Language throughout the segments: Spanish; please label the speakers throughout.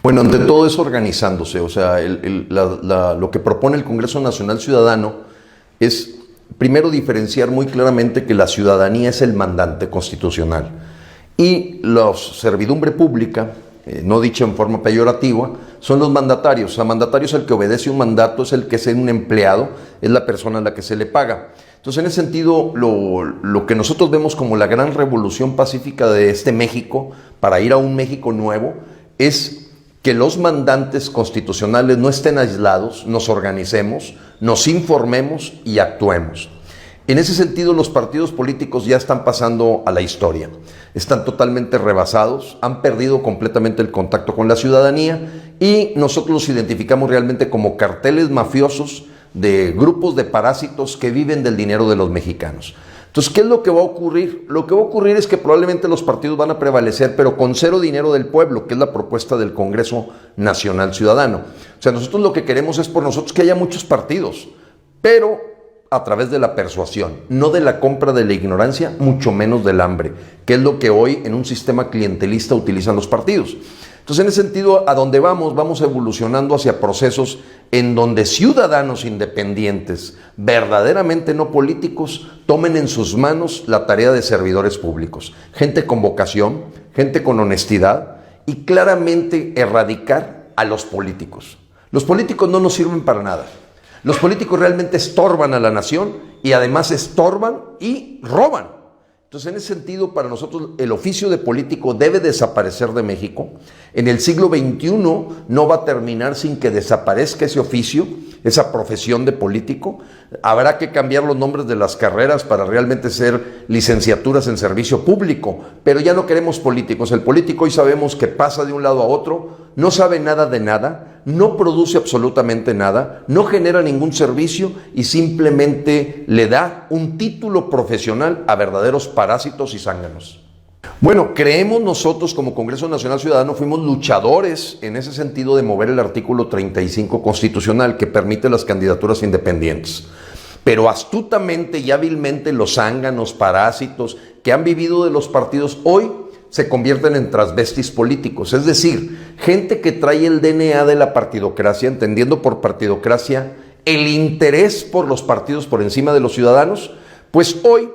Speaker 1: Bueno, ante todo es organizándose, o sea, lo que propone el Congreso Nacional Ciudadano es primero diferenciar muy claramente que la ciudadanía es el mandante constitucional y la servidumbre pública, no dicha en forma peyorativa, son los mandatarios. O sea, mandatario es el que obedece un mandato, es el que es un empleado, es la persona a la que se le paga. Entonces, en ese sentido, lo que nosotros vemos como la gran revolución pacífica de este México, para ir a un México nuevo, es que los mandantes constitucionales no estén aislados, nos organicemos, nos informemos y actuemos. En ese sentido, los partidos políticos ya están pasando a la historia. Están totalmente rebasados, han perdido completamente el contacto con la ciudadanía y nosotros los identificamos realmente como carteles mafiosos de grupos de parásitos que viven del dinero de los mexicanos. Entonces, ¿qué es lo que va a ocurrir? Lo que va a ocurrir es que probablemente los partidos van a prevalecer, pero con cero dinero del pueblo, que es la propuesta del Congreso Nacional Ciudadano. O sea, nosotros lo que queremos es por nosotros que haya muchos partidos, pero a través de la persuasión, no de la compra de la ignorancia, mucho menos del hambre, que es lo que hoy en un sistema clientelista utilizan los partidos. Entonces, en ese sentido, a donde vamos evolucionando hacia procesos en donde ciudadanos independientes, verdaderamente no políticos, tomen en sus manos la tarea de servidores públicos. Gente con vocación, gente con honestidad y claramente erradicar a los políticos. Los políticos no nos sirven para nada. Los políticos realmente estorban a la nación y además estorban y roban. Entonces, en ese sentido, para nosotros el oficio de político debe desaparecer de México. En el siglo XXI no va a terminar sin que desaparezca ese oficio, esa profesión de político. Habrá que cambiar los nombres de las carreras para realmente ser licenciaturas en servicio público, pero ya no queremos políticos. El político hoy sabemos que pasa de un lado a otro, no sabe nada de nada, no produce absolutamente nada, no genera ningún servicio y simplemente le da un título profesional a verdaderos parásitos y zánganos. Bueno, creemos nosotros como Congreso Nacional Ciudadano, fuimos luchadores en ese sentido de mover el artículo 35 constitucional que permite las candidaturas independientes. Pero astutamente y hábilmente los zánganos, parásitos que han vivido de los partidos hoy se convierten en transvestis políticos, es decir, gente que trae el DNA de la partidocracia, entendiendo por partidocracia el interés por los partidos por encima de los ciudadanos, pues hoy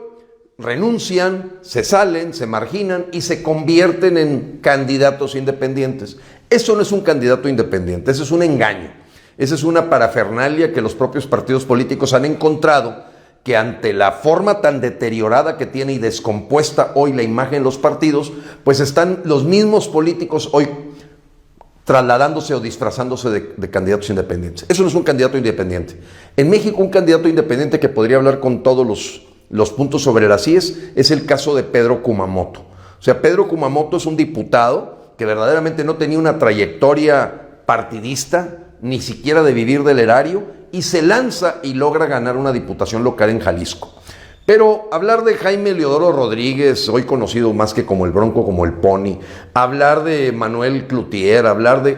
Speaker 1: renuncian, se salen, se marginan y se convierten en candidatos independientes. Eso no es un candidato independiente, eso es un engaño, esa es una parafernalia que los propios partidos políticos han encontrado, que ante la forma tan deteriorada que tiene y descompuesta hoy la imagen de los partidos, pues están los mismos políticos hoy trasladándose o disfrazándose de candidatos independientes. Eso no es un candidato independiente. En México, un candidato independiente que podría hablar con todos los puntos sobre las IES es el caso de Pedro Kumamoto. O sea, Pedro Kumamoto es un diputado que verdaderamente no tenía una trayectoria partidista, ni siquiera de vivir del erario, y se lanza y logra ganar una diputación local en Jalisco. Pero hablar de Jaime Leodoro Rodríguez, hoy conocido más que como el Bronco, como el Pony, hablar de Manuel Cloutier,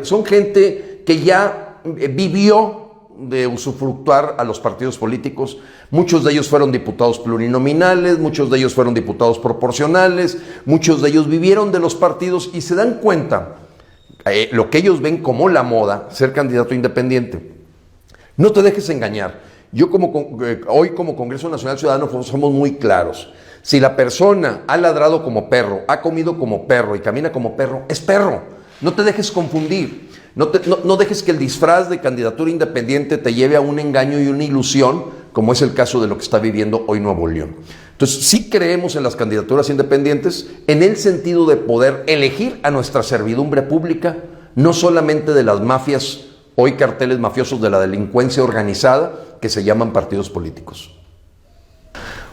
Speaker 1: son gente que ya vivió de usufructuar a los partidos políticos. Muchos de ellos fueron diputados plurinominales, muchos de ellos fueron diputados proporcionales, muchos de ellos vivieron de los partidos y se dan cuenta lo que ellos ven como la moda, ser candidato independiente. No te dejes engañar. Yo hoy como Congreso Nacional Ciudadano somos muy claros. Si la persona ha ladrado como perro, ha comido como perro y camina como perro, es perro. No te dejes confundir. No dejes que el disfraz de candidatura independiente te lleve a un engaño y una ilusión, como es el caso de lo que está viviendo hoy Nuevo León. Entonces, sí creemos en las candidaturas independientes en el sentido de poder elegir a nuestra servidumbre pública, no solamente de las mafias, hoy carteles mafiosos de la delincuencia organizada, que se llaman partidos políticos.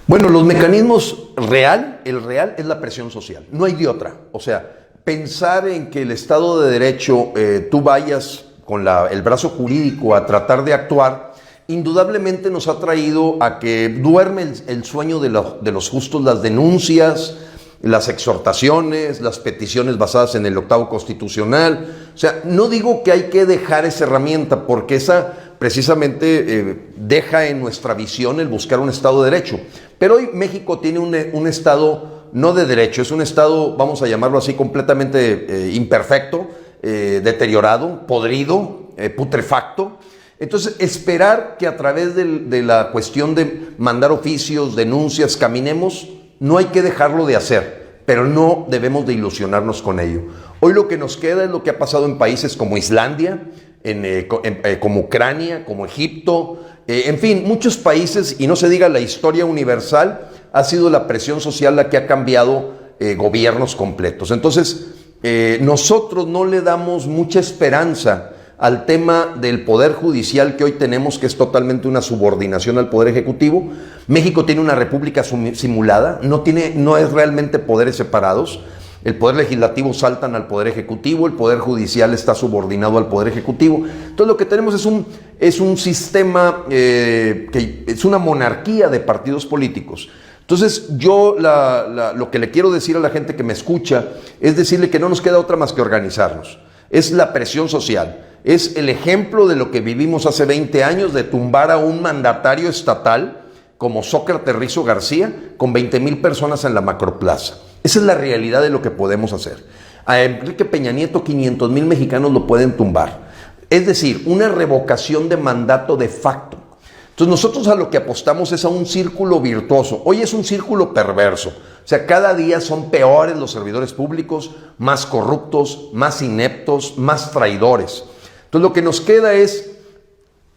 Speaker 1: Bueno, los mecanismos el real es la presión social, no hay de otra. O sea, pensar en que el Estado de Derecho, tú vayas con el brazo jurídico a tratar de actuar, indudablemente nos ha traído a que duerme el sueño de los justos, las denuncias, las exhortaciones, las peticiones basadas en el 8º constitucional. O sea, no digo que hay que dejar esa herramienta, porque esa precisamente deja en nuestra visión el buscar un Estado de Derecho. Pero hoy México tiene un Estado no de derecho, es un Estado, vamos a llamarlo así, completamente imperfecto, deteriorado, podrido, putrefacto. Entonces, esperar que a través de la cuestión de mandar oficios, denuncias, caminemos, no hay que dejarlo de hacer, pero no debemos de ilusionarnos con ello. Hoy lo que nos queda es lo que ha pasado en países como Islandia, como Ucrania, como Egipto, en fin, muchos países, y no se diga la historia universal, ha sido la presión social la que ha cambiado gobiernos completos. Entonces, nosotros no le damos mucha esperanza al tema del poder judicial que hoy tenemos, que es totalmente una subordinación al poder ejecutivo. México tiene una república simulada, no es realmente poderes separados. El poder legislativo saltan al poder ejecutivo, el poder judicial está subordinado al poder ejecutivo. Entonces lo que tenemos es un sistema que es una monarquía de partidos políticos. Entonces yo lo que le quiero decir a la gente que me escucha es decirle que no nos queda otra más que organizarnos. Es la presión social, es el ejemplo de lo que vivimos hace 20 años de tumbar a un mandatario estatal como Sócrates Rizo García con 20,000 personas en la Macroplaza. Esa es la realidad de lo que podemos hacer. A Enrique Peña Nieto 500,000 mexicanos lo pueden tumbar. Es decir, una revocación de mandato de facto. Entonces nosotros a lo que apostamos es a un círculo virtuoso. Hoy es un círculo perverso. O sea, cada día son peores los servidores públicos, más corruptos, más ineptos, más traidores. Entonces lo que nos queda es,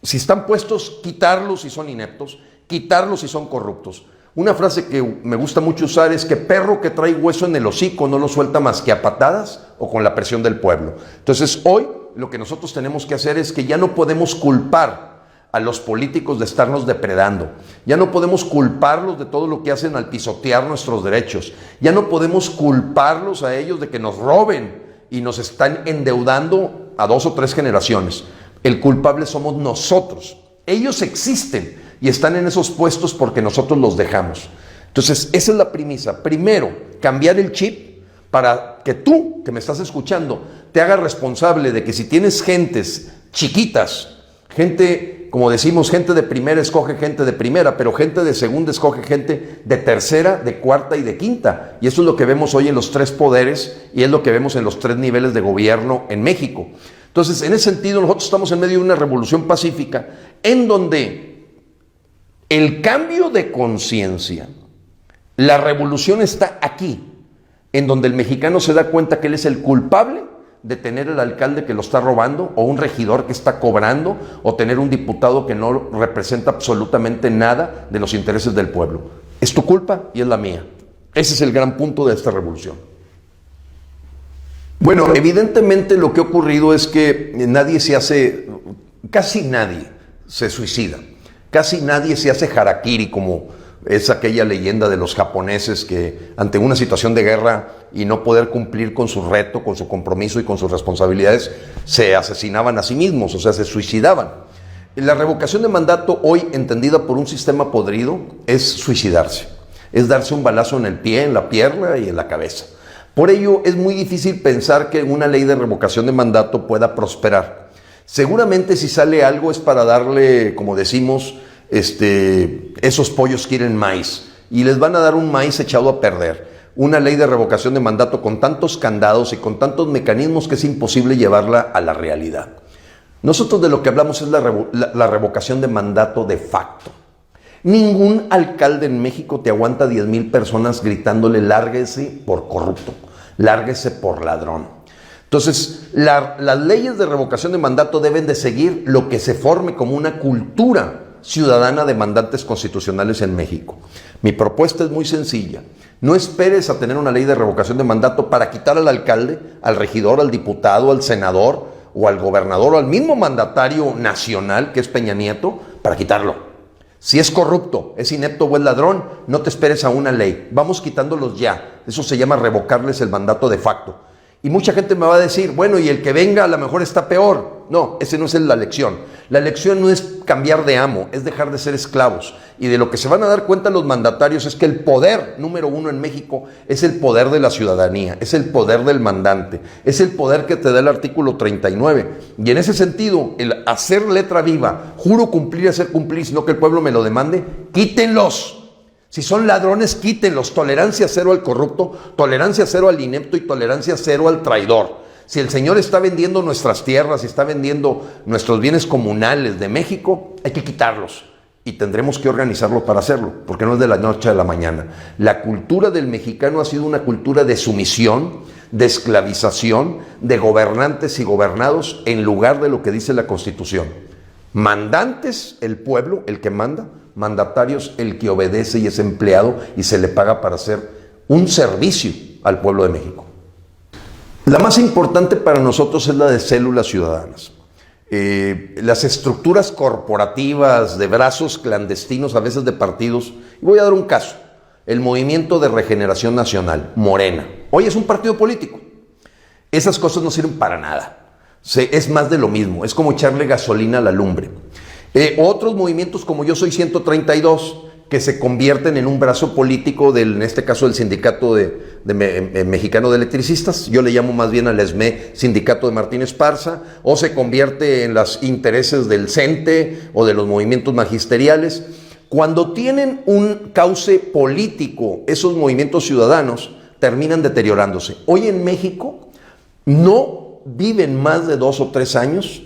Speaker 1: si están puestos, quitarlos si son ineptos, quitarlos si son corruptos. Una frase que me gusta mucho usar es que perro que trae hueso en el hocico no lo suelta más que a patadas o con la presión del pueblo. Entonces hoy lo que nosotros tenemos que hacer es que ya no podemos culpar a los políticos de estarnos depredando. Ya no podemos culparlos de todo lo que hacen al pisotear nuestros derechos. Ya no podemos culparlos a ellos de que nos roben y nos están endeudando a 2 o 3 generaciones. El culpable somos nosotros. Ellos existen y están en esos puestos porque nosotros los dejamos. Entonces, esa es la premisa. Primero, cambiar el chip para que tú, que me estás escuchando, te hagas responsable de que si tienes gentes chiquitas, gente, como decimos, gente de primera escoge gente de primera, pero gente de segunda escoge gente de tercera, de cuarta y de quinta. Y eso es lo que vemos hoy en los 3 poderes y es lo que vemos en los 3 niveles de gobierno en México. Entonces, en ese sentido, nosotros estamos en medio de una revolución pacífica en donde el cambio de conciencia, la revolución está aquí, en donde el mexicano se da cuenta que él es el culpable de tener el alcalde que lo está robando, o un regidor que está cobrando, o tener un diputado que no representa absolutamente nada de los intereses del pueblo. Es tu culpa y es la mía. Ese es el gran punto de esta revolución. Bueno, evidentemente lo que ha ocurrido es que casi nadie se suicida. Casi nadie se hace harakiri, como es aquella leyenda de los japoneses que ante una situación de guerra y no poder cumplir con su reto, con su compromiso y con sus responsabilidades, se asesinaban a sí mismos, o sea, se suicidaban. La revocación de mandato hoy, entendida por un sistema podrido, es suicidarse. Es darse un balazo en el pie, en la pierna y en la cabeza. Por ello, es muy difícil pensar que una ley de revocación de mandato pueda prosperar. Seguramente si sale algo es para darle, como decimos, esos pollos quieren maíz y les van a dar un maíz echado a perder. Una ley de revocación de mandato con tantos candados y con tantos mecanismos que es imposible llevarla a la realidad. Nosotros de lo que hablamos es la revocación de mandato de facto. Ningún alcalde en México te aguanta 10,000 personas gritándole lárguese por corrupto, lárguese por ladrón. Entonces, las leyes de revocación de mandato deben de seguir lo que se forme como una cultura ciudadana de mandantes constitucionales en México. Mi propuesta es muy sencilla. No esperes a tener una ley de revocación de mandato para quitar al alcalde, al regidor, al diputado, al senador o al gobernador o al mismo mandatario nacional que es Peña Nieto, para quitarlo. Si es corrupto, es inepto o es ladrón, no te esperes a una ley. Vamos quitándolos ya. Eso se llama revocarles el mandato de facto. Y mucha gente me va a decir, bueno, y el que venga a lo mejor está peor. No, esa no es la lección. La lección no es cambiar de amo, es dejar de ser esclavos. Y de lo que se van a dar cuenta los mandatarios es que el poder número 1 en México es el poder de la ciudadanía, es el poder del mandante, es el poder que te da el artículo 39. Y en ese sentido, el hacer letra viva, juro cumplir y hacer cumplir, sino que el pueblo me lo demande, quítenlos. Si son ladrones, quítenlos. Tolerancia cero al corrupto, tolerancia cero al inepto y tolerancia cero al traidor. Si el señor está vendiendo nuestras tierras y está vendiendo nuestros bienes comunales de México, hay que quitarlos. Y tendremos que organizarlo para hacerlo, porque no es de la noche a la mañana. La cultura del mexicano ha sido una cultura de sumisión, de esclavización, de gobernantes y gobernados, en lugar de lo que dice la Constitución. Mandantes, el pueblo, el que manda; mandatarios, el que obedece y es empleado y se le paga para hacer un servicio al pueblo de México. La más importante para nosotros es la de células ciudadanas. Las estructuras corporativas de brazos clandestinos, a veces de partidos, y voy a dar un caso: el Movimiento de Regeneración Nacional, Morena. Hoy es un partido político. Esas cosas no sirven para nada. Es más de lo mismo, es como echarle gasolina a la lumbre. Otros movimientos como Yo Soy 132, que se convierten en un brazo político en este caso del Sindicato Mexicano de Electricistas, yo le llamo más bien al ESME, Sindicato de Martín Esparza, o se convierte en los intereses del CENTE o de los movimientos magisteriales. Cuando tienen un cauce político, esos movimientos ciudadanos terminan deteriorándose. Hoy en México no viven más de 2 o 3 años,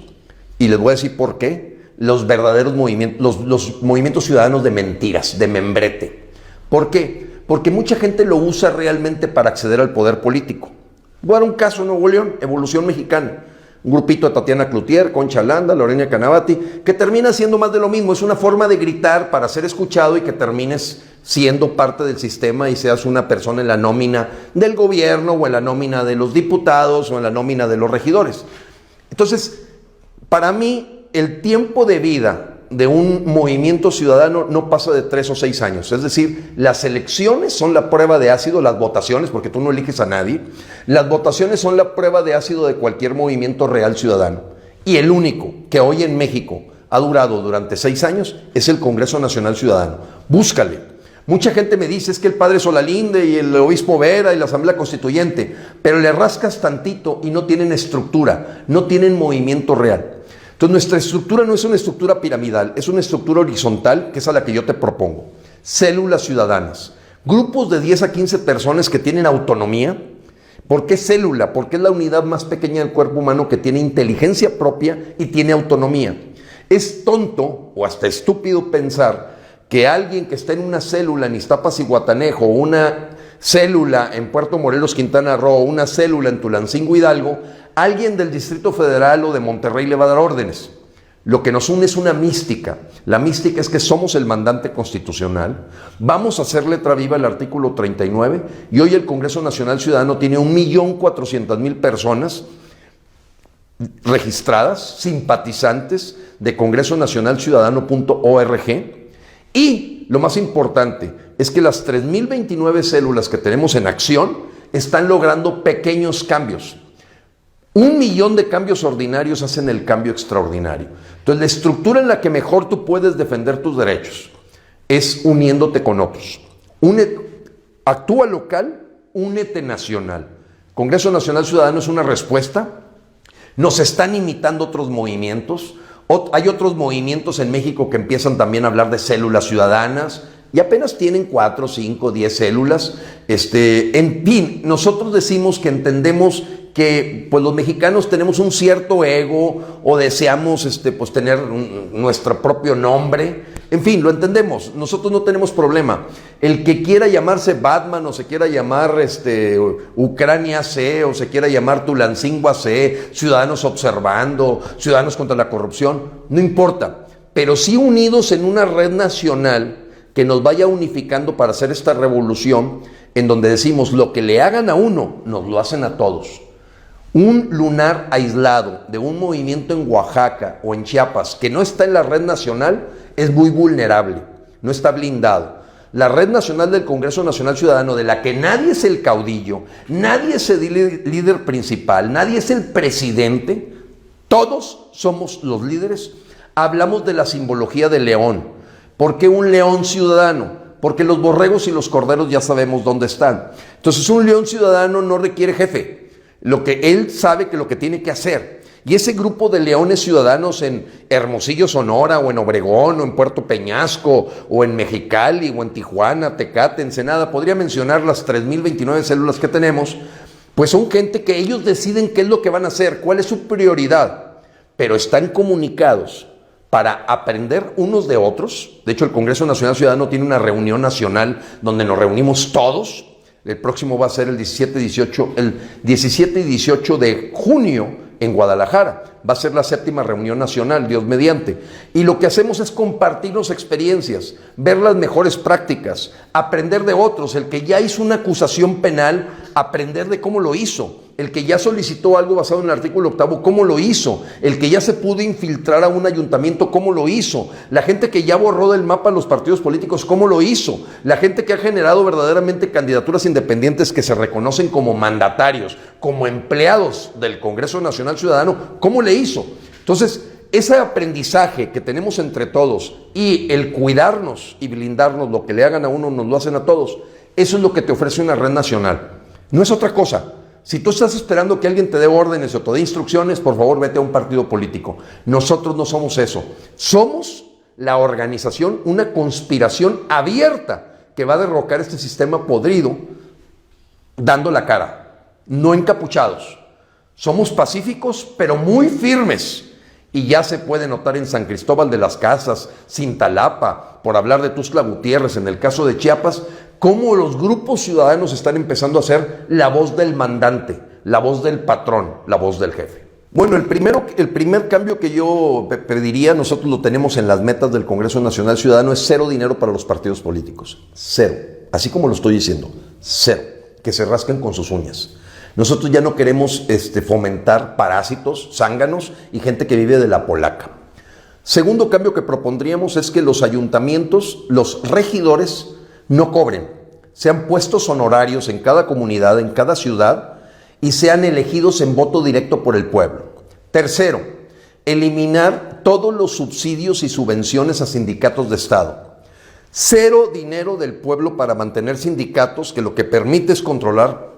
Speaker 1: y les voy a decir por qué, los verdaderos movimientos, los movimientos ciudadanos de mentiras, de membrete. ¿Por qué? Porque mucha gente lo usa realmente para acceder al poder político. Voy a dar un caso en Nuevo León, Evolución Mexicana. Un grupito de Tatiana Cloutier, Concha Landa, Lorena Canavati, que termina siendo más de lo mismo. Es una forma de gritar para ser escuchado y que termines siendo parte del sistema y seas una persona en la nómina del gobierno o en la nómina de los diputados o en la nómina de los regidores. Entonces, para mí, el tiempo de vida de un movimiento ciudadano no pasa de 3 o 6 años. Es decir, las elecciones son la prueba de ácido, las votaciones, porque tú no eliges a nadie, las votaciones son la prueba de ácido de cualquier movimiento real ciudadano. Y el único que hoy en México ha durado durante 6 años es el Congreso Nacional Ciudadano. Búscale. Mucha gente me dice, es que el padre Solalinde y el obispo Vera y la Asamblea Constituyente, pero le rascas tantito y no tienen estructura, no tienen movimiento real. Entonces, nuestra estructura no es una estructura piramidal, es una estructura horizontal, que es a la que yo te propongo. Células ciudadanas, grupos de 10 a 15 personas que tienen autonomía. ¿Por qué célula? Porque es la unidad más pequeña del cuerpo humano que tiene inteligencia propia y tiene autonomía. Es tonto o hasta estúpido pensar que alguien que está en una célula en Iztapas y Guatanejo, una célula en Puerto Morelos, Quintana Roo, una célula en Tulancingo, Hidalgo, alguien del Distrito Federal o de Monterrey le va a dar órdenes. Lo que nos une es una mística. La mística es que somos el mandante constitucional. Vamos a hacer letra viva el artículo 39 y hoy el Congreso Nacional Ciudadano tiene 1.400.000 personas registradas, simpatizantes de congresonacionalciudadano.org. Y lo más importante es que las 3.029 células que tenemos en acción están logrando pequeños cambios. 1 millón de cambios ordinarios hacen el cambio extraordinario. Entonces, la estructura en la que mejor tú puedes defender tus derechos es uniéndote con otros. Actúa local, únete nacional. Congreso Nacional Ciudadano es una respuesta. Nos están imitando otros movimientos. Hay otros movimientos en México que empiezan también a hablar de células ciudadanas y apenas tienen 4, 5, 10 células. En fin, nosotros decimos que entendemos que pues los mexicanos tenemos un cierto ego o deseamos pues tener nuestro propio nombre. En fin, lo entendemos, nosotros no tenemos problema. El que quiera llamarse Batman o se quiera llamar Ucrania AC o se quiera llamar Tulancingo AC, Ciudadanos Observando, Ciudadanos contra la Corrupción, no importa, pero sí unidos en una red nacional que nos vaya unificando para hacer esta revolución en donde decimos lo que le hagan a uno, nos lo hacen a todos. Un lunar aislado de un movimiento en Oaxaca o en Chiapas que no está en la red nacional es muy vulnerable, no está blindado. La red nacional del Congreso Nacional Ciudadano, de la que nadie es el caudillo, nadie es el líder principal, nadie es el presidente, todos somos los líderes. Hablamos de la simbología del león. ¿Por qué un león ciudadano? Porque los borregos y los corderos ya sabemos dónde están. Entonces, un león ciudadano no requiere jefe. Lo que él sabe que lo que tiene que hacer. Y ese grupo de leones ciudadanos en Hermosillo, Sonora, o en Obregón, o en Puerto Peñasco, o en Mexicali, o en Tijuana, Tecate, Ensenada, podría mencionar las 3.029 células que tenemos, Pues son gente que ellos deciden qué es lo que van a hacer, cuál es su prioridad, pero están comunicados para aprender unos de otros. De hecho, el Congreso Nacional Ciudadano tiene una reunión nacional donde nos reunimos todos. El próximo va a ser el 17 y 18 de junio en Guadalajara. Va a ser la 7ª reunión nacional, Dios mediante. Y lo que hacemos es compartirnos experiencias, ver las mejores prácticas, aprender de otros. El que ya hizo una acusación penal, aprender de cómo lo hizo. El que ya solicitó algo basado en el artículo 8, ¿cómo lo hizo? El que ya se pudo infiltrar a un ayuntamiento, ¿cómo lo hizo? La gente que ya borró del mapa los partidos políticos, ¿cómo lo hizo? La gente que ha generado verdaderamente candidaturas independientes que se reconocen como mandatarios, como empleados del Congreso Nacional Ciudadano, ¿cómo le hizo? Entonces, ese aprendizaje que tenemos entre todos y el cuidarnos y blindarnos, lo que le hagan a uno nos lo hacen a todos, eso es lo que te ofrece una red nacional. No es otra cosa. Si tú estás esperando que alguien te dé órdenes o te dé instrucciones, por favor vete a un partido político. Nosotros no somos eso. Somos la organización, una conspiración abierta que va a derrocar este sistema podrido dando la cara, no encapuchados. Somos pacíficos, pero muy firmes. Y ya se puede notar en San Cristóbal de las Casas, Cintalapa, por hablar de Tuxtla Gutiérrez, en el caso de Chiapas, cómo los grupos ciudadanos están empezando a ser la voz del mandante, la voz del patrón, la voz del jefe. Bueno, el primer cambio que yo pediría, nosotros lo tenemos en las metas del Congreso Nacional Ciudadano, es 0 dinero para los partidos políticos. 0. Así como lo estoy diciendo. 0. Que se rasquen con sus uñas. Nosotros ya no queremos fomentar parásitos, zánganos y gente que vive de la polaca. Segundo cambio que propondríamos es que los ayuntamientos, los regidores, no cobren. Sean puestos honorarios en cada comunidad, en cada ciudad, y sean elegidos en voto directo por el pueblo. Tercero, eliminar todos los subsidios y subvenciones a sindicatos de Estado. 0 dinero del pueblo para mantener sindicatos que lo que permite es controlar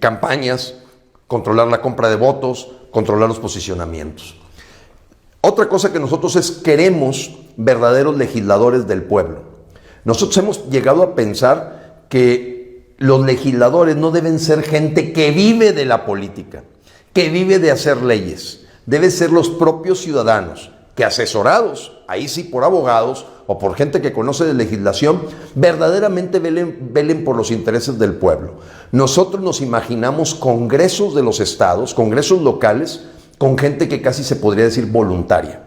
Speaker 1: campañas, controlar la compra de votos, controlar los posicionamientos. Otra cosa que nosotros queremos verdaderos legisladores del pueblo. Nosotros hemos llegado a pensar que los legisladores no deben ser gente que vive de la política, que vive de hacer leyes. Deben ser los propios ciudadanos que, asesorados, ahí sí por abogados o por gente que conoce de legislación, verdaderamente velen por los intereses del pueblo. Nosotros nos imaginamos congresos de los estados, congresos locales, con gente que casi se podría decir voluntaria.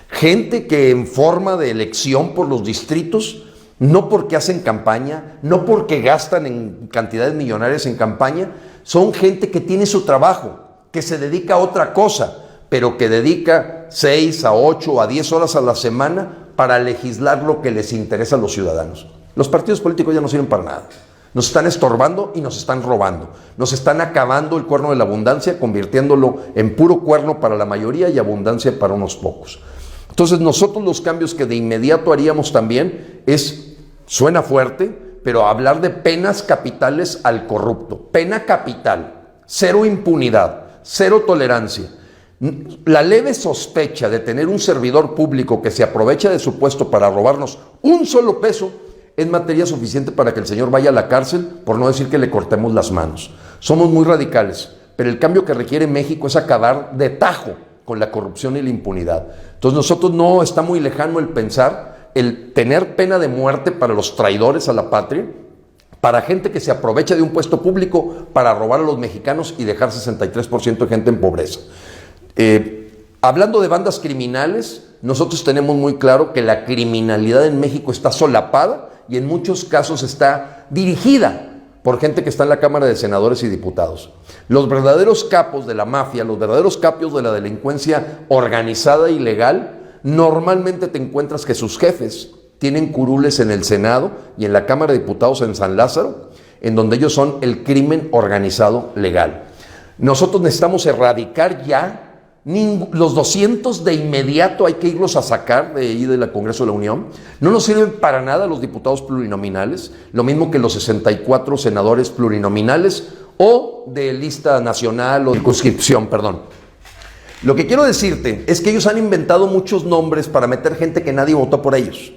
Speaker 1: Gente que en forma de elección por los distritos, no porque hacen campaña, no porque gastan en cantidades millonarias en campaña, son gente que tiene su trabajo, que se dedica a otra cosa, pero que dedica 6 a 8 a 10 horas a la semana para legislar lo que les interesa a los ciudadanos. Los partidos políticos ya no sirven para nada. Nos están estorbando y nos están robando. Nos están acabando el cuerno de la abundancia, convirtiéndolo en puro cuerno para la mayoría y abundancia para unos pocos. Entonces nosotros los cambios que de inmediato haríamos también suena fuerte, pero hablar de penas capitales al corrupto. Pena capital, 0 impunidad, 0 tolerancia. La leve sospecha de tener un servidor público que se aprovecha de su puesto para robarnos un solo peso es materia suficiente para que el señor vaya a la cárcel, por no decir que le cortemos las manos. Somos muy radicales, pero el cambio que requiere México es acabar de tajo con la corrupción y la impunidad. Entonces nosotros no está muy lejano el pensar, el tener pena de muerte para los traidores a la patria, para gente que se aprovecha de un puesto público para robar a los mexicanos y dejar 63% de gente en pobreza. Hablando de bandas criminales, nosotros tenemos muy claro que la criminalidad en México está solapada y en muchos casos está dirigida por gente que está en la Cámara de Senadores y Diputados. Los verdaderos capos de la mafia, los verdaderos capos de la delincuencia organizada y legal, normalmente te encuentras que sus jefes tienen curules en el Senado y en la Cámara de Diputados en San Lázaro, en donde ellos son el crimen organizado legal. Nosotros necesitamos erradicar ya los 200 de inmediato, hay que irlos a sacar de ahí del Congreso de la Unión. No nos sirven para nada los diputados plurinominales, lo mismo que los 64 senadores plurinominales o de lista nacional o de circunscripción, perdón. Lo que quiero decirte es que ellos han inventado muchos nombres para meter gente que nadie votó por ellos.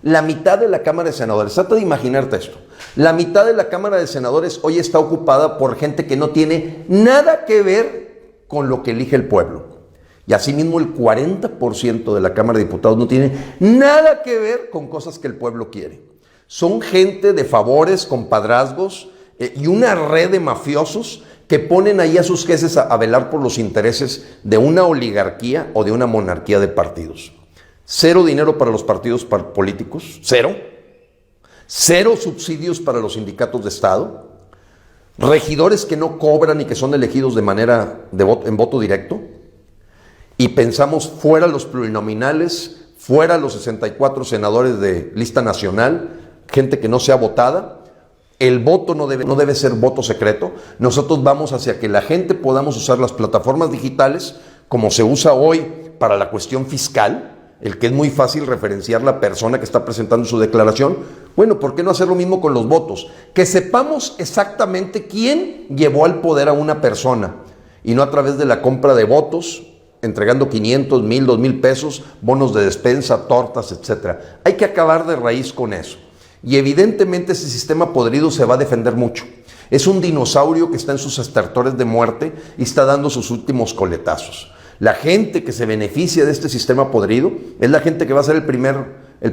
Speaker 1: La mitad de la Cámara de Senadores, trata de imaginarte esto, la mitad de la Cámara de Senadores hoy está ocupada por gente que no tiene nada que ver con lo que elige el pueblo. Y asimismo el 40% de la Cámara de Diputados no tiene nada que ver con cosas que el pueblo quiere. Son gente de favores, compadrazgos y una red de mafiosos que ponen ahí a sus jefes a velar por los intereses de una oligarquía o de una monarquía de partidos. Cero dinero para los partidos políticos, cero. Cero subsidios para los sindicatos de Estado. Regidores que no cobran y que son elegidos de manera en voto directo. Y pensamos fuera los plurinominales, fuera los 64 senadores de lista nacional, gente que no sea votada. El voto no debe ser voto secreto. Nosotros vamos hacia que la gente podamos usar las plataformas digitales como se usa hoy para la cuestión fiscal, el que es muy fácil referenciar la persona que está presentando su declaración. Bueno, ¿por qué no hacer lo mismo con los votos? Que sepamos exactamente quién llevó al poder a una persona y no a través de la compra de votos, entregando 500, 1000, 2000 pesos, bonos de despensa, tortas, etc. Hay que acabar de raíz con eso. Y evidentemente ese sistema podrido se va a defender mucho. Es un dinosaurio que está en sus estertores de muerte y está dando sus últimos coletazos. La gente que se beneficia de este sistema podrido es la gente que va a ser el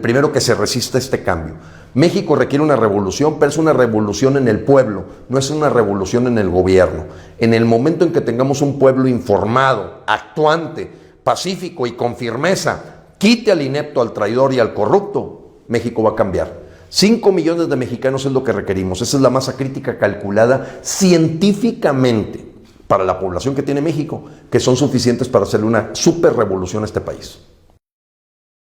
Speaker 1: primero que se resista a este cambio. México requiere una revolución, pero es una revolución en el pueblo, no es una revolución en el gobierno. En el momento en que tengamos un pueblo informado, actuante, pacífico y con firmeza, quite al inepto, al traidor y al corrupto, México va a cambiar. 5 millones de mexicanos es lo que requerimos. Esa es la masa crítica calculada científicamente para la población que tiene México, que son suficientes para hacerle una super revolución a este país.